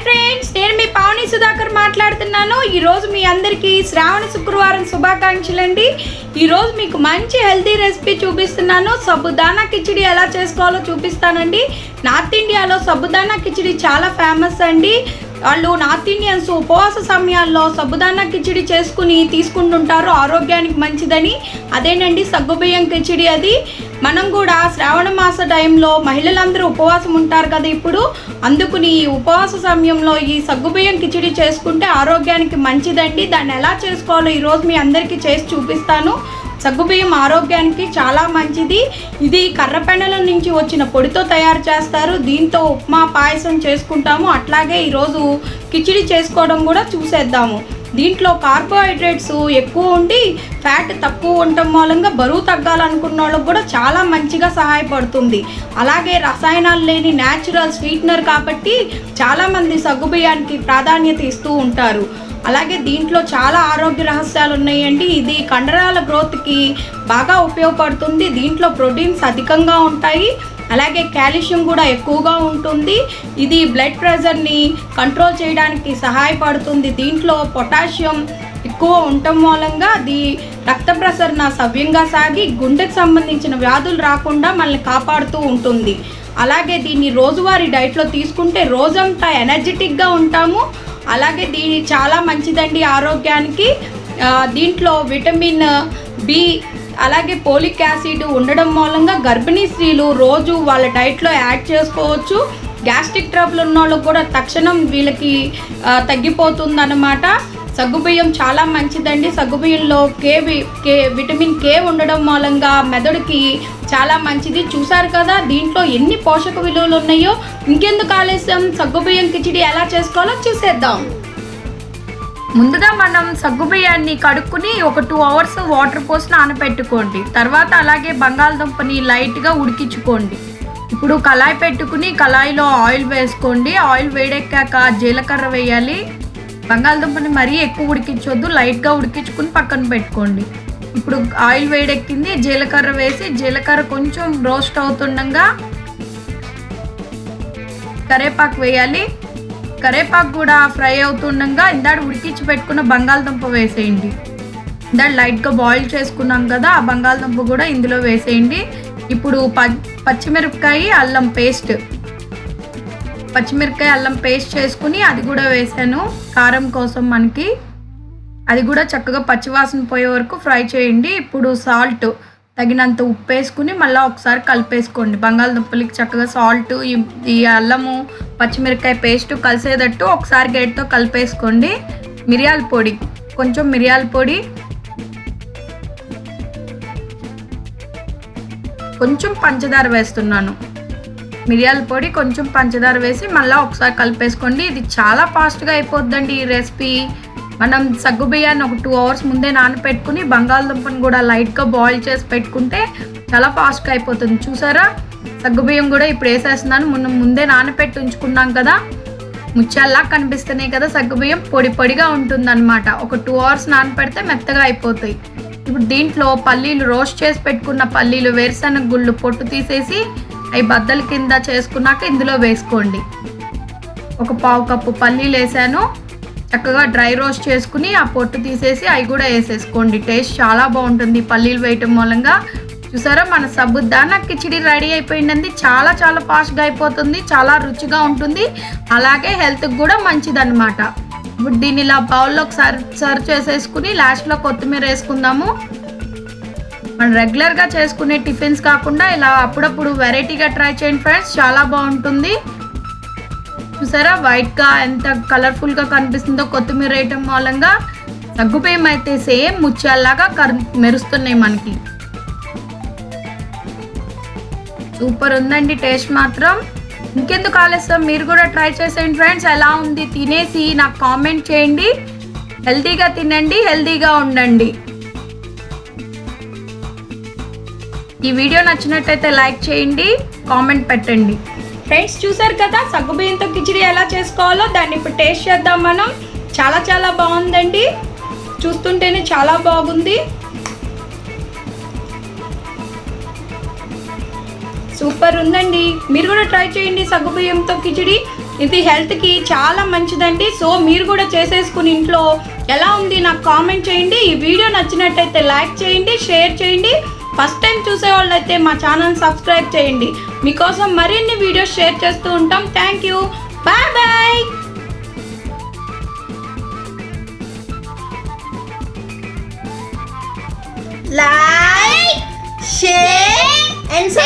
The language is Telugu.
ఫ్రెండ్స్, నేను మీ పావని సుధాకర్ మాట్లాడుతున్నాను. ఈరోజు మీ అందరికీ శ్రావణ శుక్రవారం శుభాకాంక్షలు అండి. ఈరోజు మీకు మంచి హెల్తీ రెసిపీ చూపిస్తున్నాను. సబుదానా కిచిడి ఎలా చేసుకోవాలో చూపిస్తానండి. నార్త్ ఇండియాలో సబుదానా కిచిడి చాలా ఫేమస్ అండి. వాళ్ళు నార్త్ ఇండియన్స్ ఉపవాస సమయాల్లో సబుదానా కిచిడి చేసుకుని తీసుకుంటుంటారు, ఆరోగ్యానికి మంచిదని. అదేనండి సగ్గుబియ్యం కిచిడి. అది మనం కూడా శ్రావణ మాస టైంలో మహిళలందరూ ఉపవాసం ఉంటారు కదా, ఇప్పుడు అందుకుని ఈ ఉపవాస సమయంలో ఈ సగ్గుబియ్యం కిచిడి చేసుకుంటే ఆరోగ్యానికి మంచిదండి. దాన్ని ఎలా చేసుకోవాలో ఈరోజు మీ అందరికీ చేసి చూపిస్తాను. సగ్గుబియ్యం ఆరోగ్యానికి చాలా మంచిది. ఇది కర్రపెండల నుంచి వచ్చిన పొడితో తయారు చేస్తారు. దీంతో ఉప్మా పాయసం చేసుకుంటాము. అట్లాగే ఈరోజు కిచిడి చేసుకోవడం కూడా చూసేద్దాము. దీంట్లో కార్బోహైడ్రేట్స్ ఎక్కువ ఉండి ఫ్యాట్ తక్కువ ఉండటం మూలంగా బరువు తగ్గాలనుకున్న వాళ్ళకు కూడా చాలా మంచిగా సహాయపడుతుంది. అలాగే రసాయనాలు లేని న్యాచురల్ స్వీట్నర్ కాబట్టి చాలామంది సగ్గుబియ్యానికి ప్రాధాన్యత ఇస్తూ ఉంటారు. అలాగే దీంట్లో చాలా ఆరోగ్య రహస్యాలు ఉన్నాయండి. ఇది కండరాల గ్రోత్కి బాగా ఉపయోగపడుతుంది. దీంట్లో ప్రోటీన్స్ అధికంగా ఉంటాయి. అలాగే కాల్షియం కూడా ఎక్కువగా ఉంటుంది. ఇది బ్లడ్ ప్రెషర్ని కంట్రోల్ చేయడానికి సహాయపడుతుంది. దీంట్లో పొటాషియం ఎక్కువ ఉండటం మూలంగా అది రక్త ప్రసరణ సవ్యంగా సాగి గుండెకు సంబంధించిన వ్యాధులు రాకుండా మనల్ని కాపాడుతూ ఉంటుంది. అలాగే దీన్ని రోజువారీ డైట్లో తీసుకుంటే రోజంతా ఎనర్జెటిక్గా ఉంటాము. అలాగే దీని చాలా మంచిదండి ఆరోగ్యానికి. దీంట్లో విటమిన్ బి అలాగే పోలిక్ యాసిడ్ ఉండడం మూలంగా గర్భిణీ స్త్రీలు రోజు వాళ్ళ డైట్లో యాడ్ చేసుకోవచ్చు. గ్యాస్ట్రిక్ ట్రబుల్ ఉన్న వాళ్ళకు కూడా తక్షణం వీళ్ళకి తగ్గిపోతుంది అన్నమాట. సగ్గుబియ్యం చాలా మంచిదండి. సగ్గుబియ్యంలో విటమిన్ కే ఉండడం మూలంగా మెదడుకి చాలా మంచిది. చూసారు కదా దీంట్లో ఎన్ని పోషక విలువలు ఉన్నాయో. ఇంకెందుకు ఆలస్యం, సగ్గుబియ్యం కిచిడి ఎలా చేసుకోవాలో చూసేద్దాం. ముందుగా మనం సగ్గుబియ్యాన్ని కడుక్కుని ఒక 2 hours వాటర్ పోసి నానబెట్టుకోండి. తర్వాత అలాగే బంగాళదుంపని లైట్గా ఉడికించుకోండి. ఇప్పుడు కళాయి పెట్టుకుని కళాయిలో ఆయిల్ వేసుకోండి. ఆయిల్ వేడెక్కాక జీలకర్ర వేయాలి. బంగాళదుంపని మరీ ఎక్కువ ఉడికించొద్దు, లైట్గా ఉడికించుకుని పక్కన పెట్టుకోండి. ఇప్పుడు ఆయిల్ వేడెక్కింది, జీలకర్ర వేసి జీలకర్ర కొంచెం రోస్ట్ అవుతుండగా కరేపాకు వేయాలి. కరేపాకు కూడా ఫ్రై అవుతుండగా ఇందాక ఉడికించి పెట్టుకున్న బంగాళదుంప వేసేయండి. ఇందాక లైట్గా బాయిల్ చేసుకున్నాం కదా, ఆ బంగాళదుంప కూడా ఇందులో వేసేయండి. ఇప్పుడు పచ్చిమిరపకాయ అల్లం పేస్ట్ చేసుకుని అది కూడా వేసాను కారం కోసం మనకి. అది కూడా చక్కగా పచ్చివాసన పోయే వరకు ఫ్రై చేయండి. ఇప్పుడు సాల్ట్ తగినంత ఉప్పు వేసుకుని మళ్ళీ ఒకసారి కలిపేసుకోండి. బంగాళదుంపలకి చక్కగా సాల్ట్ ఈ అల్లము పచ్చిమిరపకాయ పేస్ట్ కలిసేటట్టు ఒకసారి గేట్తో కలిపేసుకోండి. కొంచెం మిరియాల పొడి, కొంచెం పంచదార వేస్తున్నాను. మిరియాల పొడి కొంచెం పంచదార వేసి మళ్ళీ ఒకసారి కలిపేసుకోండి. ఇది చాలా ఫాస్ట్గా అయిపోద్దండి ఈ రెసిపీ. మనం సగ్గుబియ్యాన్ని ఒక 2 hours ముందే నానపెట్టుకుని బంగాళదుంపను కూడా లైట్గా బాయిల్ చేసి పెట్టుకుంటే చాలా ఫాస్ట్గా అయిపోతుంది. చూసారా, సగ్గుబియ్యం కూడా ఇప్పుడు వేసేస్తున్నాను. ముందే నానపెట్టి ఉంచుకున్నాం కదా, ముత్యాల్లా కనిపిస్తున్నాయి కదా సగ్గుబియ్యం. పొడిగా ఉంటుంది అనమాట. ఒక 2 hours నానపెడితే మెత్తగా అయిపోతాయి. ఇప్పుడు దీంట్లో రోస్ట్ చేసి పెట్టుకున్న పల్లీలు, వేరుశనగ గుళ్ళు పొట్టు తీసేసి అవి బద్దల కింద చేసుకున్నాక ఇందులో వేసుకోండి. ఒక 1/2 కప్పు పల్లీలు వేసాను. చక్కగా డ్రై రోస్ట్ చేసుకుని ఆ పొట్టు తీసేసి అవి కూడా వేసేసుకోండి. టేస్ట్ చాలా బాగుంటుంది పల్లీలు వేయటం మూలంగా. చూసారా, మన సబుదానా కిచిడి రెడీ అయిపోయిందండి. చాలా ఫాస్ట్గా అయిపోతుంది, చాలా రుచిగా ఉంటుంది, అలాగే హెల్త్కి కూడా మంచిదన్నమాట. ఇప్పుడు దీన్ని ఇలా బౌల్లోకి సర్వ్ చేసేసుకుని లాస్ట్లో కొత్తిమీర వేసుకుందాము. మనం రెగ్యులర్గా చేసుకునే టిఫిన్స్ కాకుండా ఇలా అప్పుడప్పుడు వెరైటీగా ట్రై చేయండి ఫ్రెండ్స్, చాలా బాగుంటుంది. చూసారా వైట్గా ఎంత కలర్ఫుల్గా కనిపిస్తుందో కొత్తిమీర వేయటం మూలంగా. సగ్గుబియ్యం అయితే సేమ్ ముత్యాల్లాగా మెరుస్తున్నాయి మనకి. సూపర్ ఉందండి టేస్ట్ మాత్రం. ఇంకెందుకు ఆలస్యం, మీరు కూడా ట్రై చేసేయండి ఫ్రెండ్స్. ఎలా ఉంది తినేసి నాకు కామెంట్ చేయండి. హెల్తీగా తినండి, హెల్తీగా ఉండండి. ఈ వీడియో నచ్చినట్టయితే లైక్ చేయండి, కామెంట్ పెట్టండి. ఫ్రెండ్స్ చూసారు కదా సగ్గుబియ్యంతో కిచిడి ఎలా చేసుకోవాలో. దాన్ని ఇప్పుడు టేస్ట్ చేద్దాం మనం. చాలా బాగుందండి, చూస్తుంటేనే చాలా బాగుంది. సూపర్ ఉందండి. మీరు కూడా ట్రై చేయండి సగ్గుబియ్యంతో కిచిడి. ఇది హెల్త్కి చాలా మంచిదండి. సో మీరు కూడా చేసేసుకుని ఇంట్లో ఎలా ఉంది నాకు కామెంట్ చేయండి. ఈ వీడియో నచ్చినట్టయితే లైక్ చేయండి, షేర్ చేయండి. ఫస్ట్ టైం చూసే వాళ్ళైతే మా ఛానల్ సబ్స్క్రైబ్ చేయండి. మీకోసం మరిన్ని వీడియోస్ షేర్ చేస్తూ ఉంటాం. Thank you. Bye bye. Like, share and subscribe.